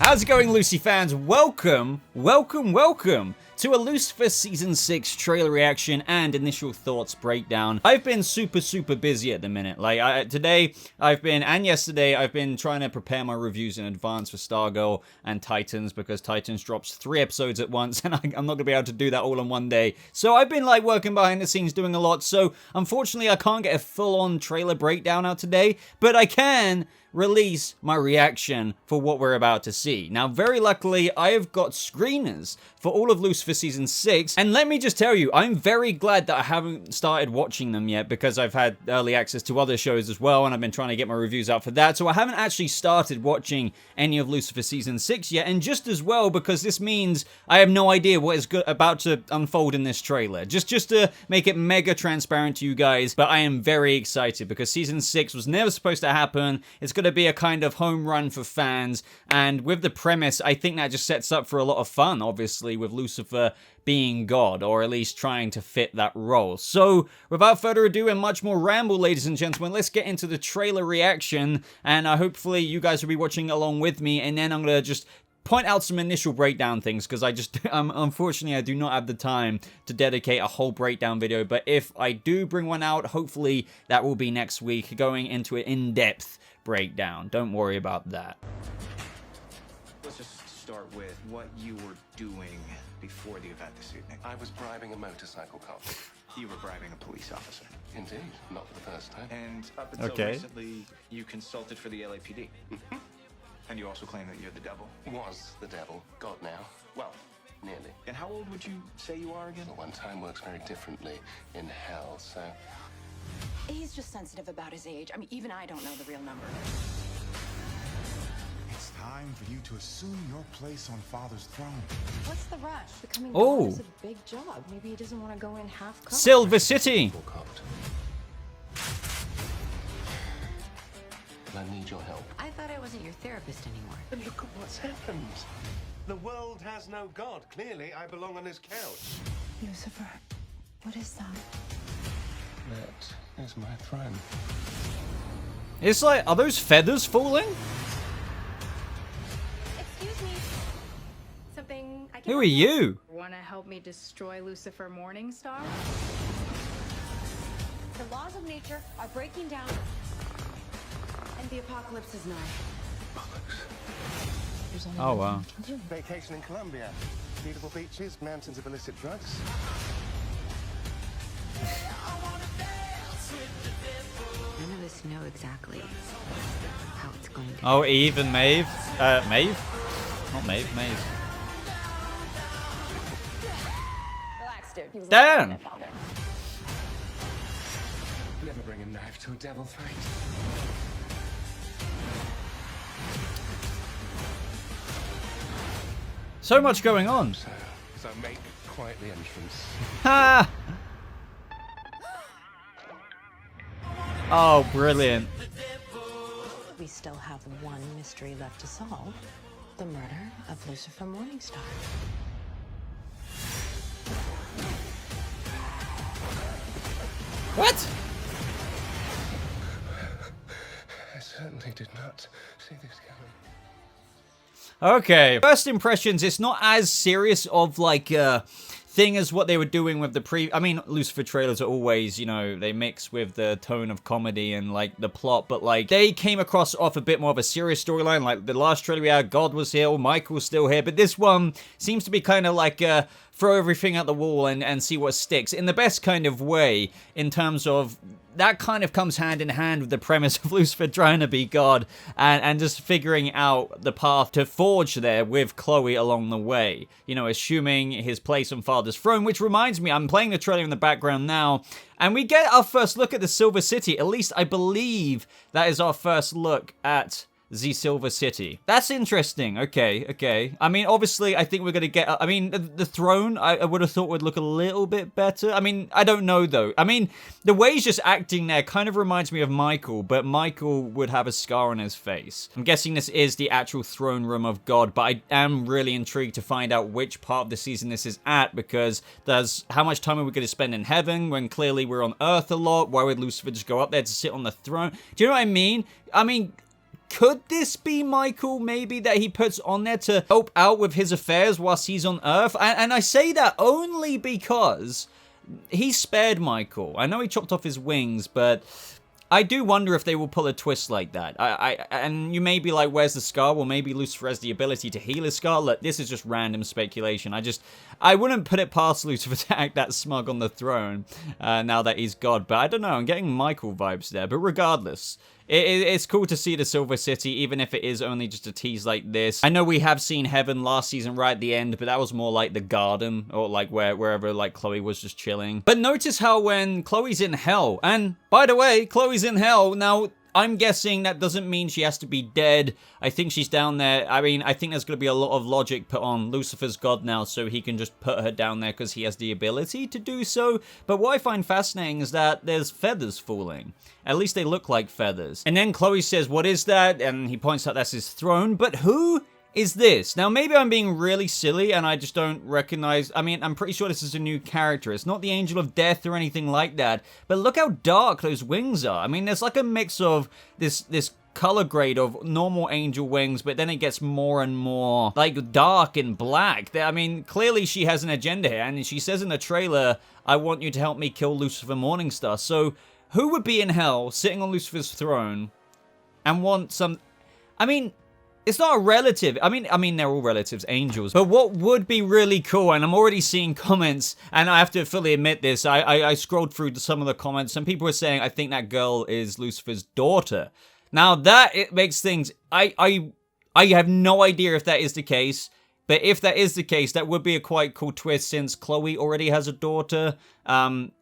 How's it going, Lucy fans? Welcome to a Lucifer Season 6 trailer reaction and initial thoughts breakdown. I've been super busy at the minute. Like, today, and yesterday, I've been trying to prepare my reviews in advance for Stargirl and Titans, because Titans drops 3 episodes at once, and I'm not going to be able to do that all in one day. So I've been, like, working behind the scenes, doing a lot, so unfortunately, I can't get a full-on trailer breakdown out today, but I can release my reaction for what we're about to see. Now, very luckily, I have got screeners for all of Lucifer Season 6, and let me just tell you, I'm very glad that I haven't started watching them yet, because I've had early access to other shows as well, and I've been trying to get my reviews out for that, so I haven't actually started watching any of Lucifer Season 6 yet, and just as well, because this means I have no idea what is about to unfold in this trailer. Just to make it mega transparent to you guys, but I am very excited, because Season 6 was never supposed to happen. It's going to be a kind of home run for fans, and with the premise, I think that just sets up for a lot of fun, obviously, with Lucifer being God, or at least trying to fit that role. So, without further ado and much more ramble, ladies and gentlemen, let's get into the trailer reaction, and hopefully you guys will be watching along with me, and then I'm going to just point out some initial breakdown things, because unfortunately, I do not have the time to dedicate a whole breakdown video, but if I do bring one out, hopefully that will be next week, going into an in-depth breakdown. Don't worry about that. Let's just start with what you were doing before the event this evening. I was bribing a motorcycle cop. You were bribing a police officer. Indeed, not for the first time. And up until recently, you consulted for the LAPD. And you also claim that you're the devil. Was the devil. God now. Well, nearly. And how old would you say you are again? Well, one time works very differently in hell, so... He's just sensitive about his age. I mean, even I don't know the real number. It's time for you to assume your place on Father's throne. What's the rush? Becoming Oh. God is a big job. Maybe he doesn't want to go in half covered. Silver City! I need your help. I thought I wasn't your therapist anymore. And look at what's happened. The world has no God. Clearly, I belong on his couch. Lucifer, what is that? That is my throne. It's like, are those feathers falling? Excuse me. Something I can Who are you? Want to help me destroy Lucifer Morningstar? The laws of nature are breaking down, and the apocalypse is nigh. There's only Oh, one wow. thing we can do. Vacation in Colombia. Beautiful beaches, mountains of illicit drugs. None of us know exactly how it's going to. Oh, Eve and Maeve. Maeve? Not Maeve, Maeve. Relax, dude. He was Damn. like my father. Never bring a knife to a devil fight. So much going on. So make quite the entrance. Ha! Oh, brilliant. We still have one mystery left to solve: the murder of Lucifer Morningstar. What? I certainly did not see this coming. Okay. First impressions, it's not as serious of like a thing as what they were doing with the I mean, Lucifer trailers are always, you know, they mix with the tone of comedy and like the plot, but like they came across off a bit more of a serious storyline. Like the last trailer we had, God was here, Michael's still here, but this one seems to be kind of like throw everything at the wall and see what sticks in the best kind of way, in terms of that kind of comes hand in hand with the premise of Lucifer trying to be God and just figuring out the path to forge there with Chloe along the way. You know, assuming his place on Father's throne, which reminds me, I'm playing the trailer in the background now, and we get our first look at the Silver City. At least I believe that is our first look at the Silver City. That's interesting. Okay. I mean, obviously, I think we're going to get... I mean, the throne, I would have thought would look a little bit better. I mean, I don't know, though. I mean, the way he's just acting there kind of reminds me of Michael, but Michael would have a scar on his face. I'm guessing this is the actual throne room of God, but I am really intrigued to find out which part of the season this is at, because there's... How much time are we going to spend in heaven when clearly we're on Earth a lot? Why would Lucifer just go up there to sit on the throne? Do you know what I mean? could this be Michael, maybe, that he puts on there to help out with his affairs whilst he's on Earth? And I say that only because he spared Michael. I know he chopped off his wings, but I do wonder if they will pull a twist like that. And you may be like, where's the scar? Well, maybe Lucifer has the ability to heal his scar. Look, this is just random speculation. I wouldn't put it past Lucifer to act that smug on the throne now that he's God. But I don't know, I'm getting Michael vibes there. But regardless, it's cool to see the Silver City, even if it is only just a tease like this. I know we have seen Heaven last season right at the end, but that was more like the garden, or like wherever like Chloe was just chilling. But notice how when Chloe's in hell, and by the way, Chloe's in hell, now I'm guessing that doesn't mean she has to be dead. I think she's down there. I mean, I think there's going to be a lot of logic put on Lucifer's God now, so he can just put her down there because he has the ability to do so. But what I find fascinating is that there's feathers falling. At least they look like feathers. And then Chloe says, what is that? And he points out that's his throne. But who is this? Now, maybe I'm being really silly and I just don't recognize... I mean, I'm pretty sure this is a new character. It's not the Angel of Death or anything like that. But look how dark those wings are. I mean, there's like a mix of this color grade of normal angel wings, but then it gets more and more like dark and black. I mean, clearly she has an agenda here. And she says in the trailer, I want you to help me kill Lucifer Morningstar. So who would be in hell sitting on Lucifer's throne and want some... I mean... It's not a relative. I mean, they're all relatives, angels. But what would be really cool, and I'm already seeing comments, and I have to fully admit this, I scrolled through some of the comments, and people were saying, I think that girl is Lucifer's daughter. Now, it makes things... I have no idea if that is the case, but if that is the case, that would be a quite cool twist since Chloe already has a daughter.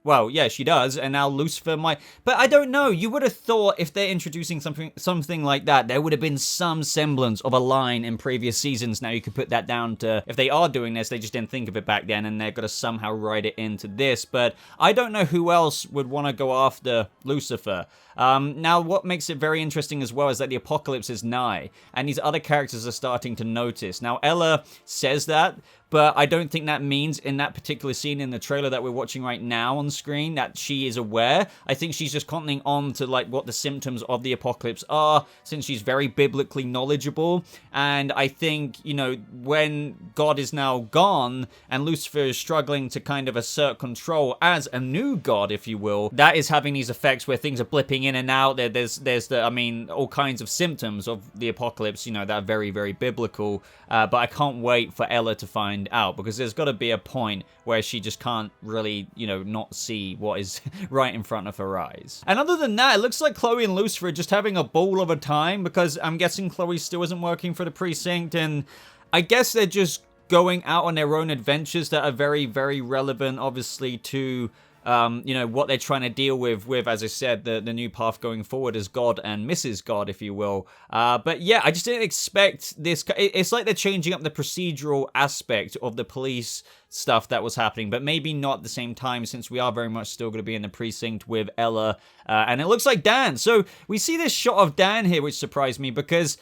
Well, yeah, she does, and now Lucifer might... But I don't know, you would have thought if they're introducing something like that, there would have been some semblance of a line in previous seasons. Now you could put that down to, if they are doing this, they just didn't think of it back then, and they're going to somehow write it into this. But I don't know who else would want to go after Lucifer. Now, what makes it very interesting as well is that the apocalypse is nigh, and these other characters are starting to notice. Now, Ella says that, but I don't think that means in that particular scene in the trailer that we're watching right now on screen that she is aware. I think she's just commenting on to like what the symptoms of the apocalypse are, since she's very biblically knowledgeable. And I think, you know, when God is now gone and Lucifer is struggling to kind of assert control as a new God, if you will, that is having these effects where things are blipping in and out. There's the, I mean, all kinds of symptoms of the apocalypse, you know, that are very, very biblical. But I can't wait for Ella to find out, because there's got to be a point where she just can't really, you know, not see what is right in front of her eyes. And other than that, it looks like Chloe and Lucifer are just having a ball of a time, because I'm guessing Chloe still isn't working for the precinct, and I guess they're just going out on their own adventures that are very, very relevant, obviously, to... you know, what they're trying to deal with, as I said, the new path going forward as God and Mrs. God, if you will. But yeah, I just didn't expect this. It's like they're changing up the procedural aspect of the police stuff that was happening, but maybe not at the same time, since we are very much still going to be in the precinct with Ella. And it looks like Dan. So we see this shot of Dan here, which surprised me, because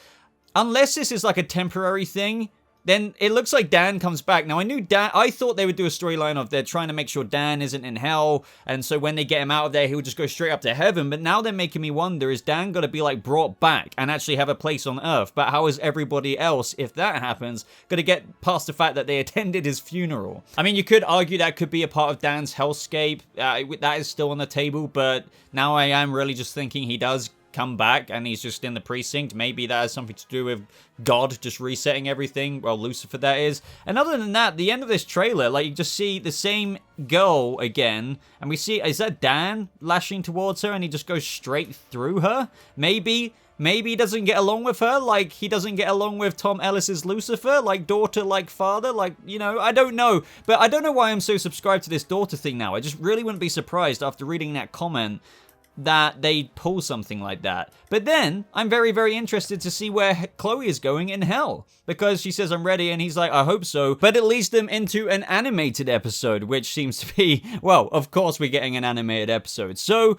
unless this is like a temporary thing, then it looks like Dan comes back. Now, I thought they would do a storyline of they're trying to make sure Dan isn't in hell, and so when they get him out of there, he'll just go straight up to heaven. But now they're making me wonder, is Dan going to be, like, brought back and actually have a place on Earth? But how is everybody else, if that happens, going to get past the fact that they attended his funeral? I mean, you could argue that could be a part of Dan's hellscape. That is still on the table, but now I am really just thinking he does come back and he's just in the precinct. Maybe that has something to do with God just resetting everything. Well, Lucifer, that is. And other than that, the end of this trailer, like, you just see the same girl again, and we see, is that Dan lashing towards her and he just goes straight through her? Maybe he doesn't get along with her, like he doesn't get along with Tom Ellis's Lucifer, like daughter, like father, like, you know, I don't know. But I don't know why I'm so subscribed to this daughter thing now. I just really wouldn't be surprised after reading that comment that they pull something like that. But then, I'm very, very interested to see where Chloe is going in hell. Because she says, I'm ready, and he's like, I hope so. But it leads them into an animated episode, which seems to be, well, of course we're getting an animated episode. So,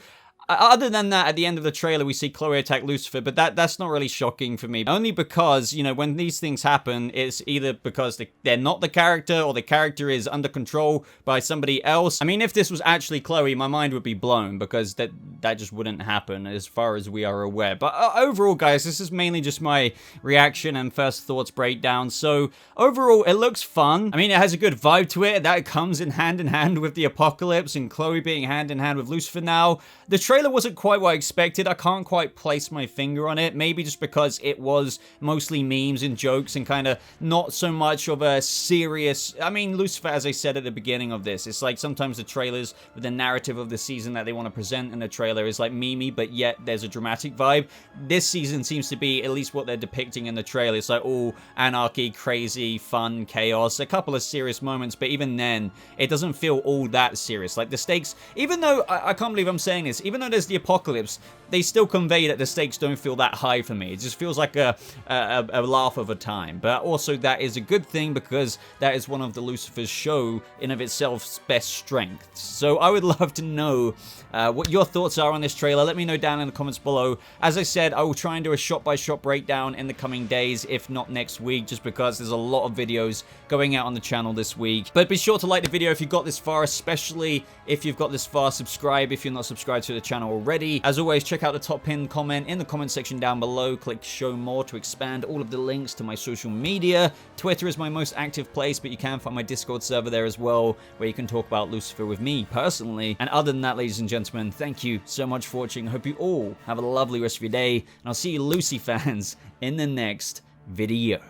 other than that, at the end of the trailer, we see Chloe attack Lucifer, but that's not really shocking for me. Only because, you know, when these things happen, it's either because they're not the character, or the character is under control by somebody else. I mean, if this was actually Chloe, my mind would be blown, because that just wouldn't happen as far as we are aware. But overall, guys, this is mainly just my reaction and first thoughts breakdown. So overall, it looks fun. I mean, it has a good vibe to it. That comes in hand with the apocalypse and Chloe being hand in hand with Lucifer now. The trailer wasn't quite what I expected. I can't quite place my finger on it. Maybe just because it was mostly memes and jokes and kind of not so much of a serious... I mean, Lucifer, as I said at the beginning of this, it's like sometimes the trailers with the narrative of the season that they want to present in the trailer is like memey, but yet there's a dramatic vibe. This season seems to be at least what they're depicting in the trailer. It's like all anarchy, crazy, fun, chaos, a couple of serious moments, but even then, it doesn't feel all that serious. Like the stakes, even though, I can't believe I'm saying this, even though there's the apocalypse, they still convey that the stakes don't feel that high for me. It just feels like a laugh of a time. But also that is a good thing because that is one of the Lucifer's show in of itself's best strengths. So I would love to know what your thoughts are on this trailer. Let me know down in the comments below. As I said, I will try and do a shot-by-shot breakdown in the coming days, if not next week, just because there's a lot of videos going out on the channel this week. But be sure to like the video if you got this far, especially if you've got this far. Subscribe if you're not subscribed to the channel already. As always, check out the top pinned comment in the comment section down below. Click show more to expand all of the links to my social media. Twitter is my most active place, but you can find my Discord server there as well, where you can talk about Lucifer with me personally. And other than that, ladies and gentlemen, thank you so much for watching. I hope you all have a lovely rest of your day, and I'll see you Lucy fans in the next video.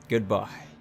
Goodbye.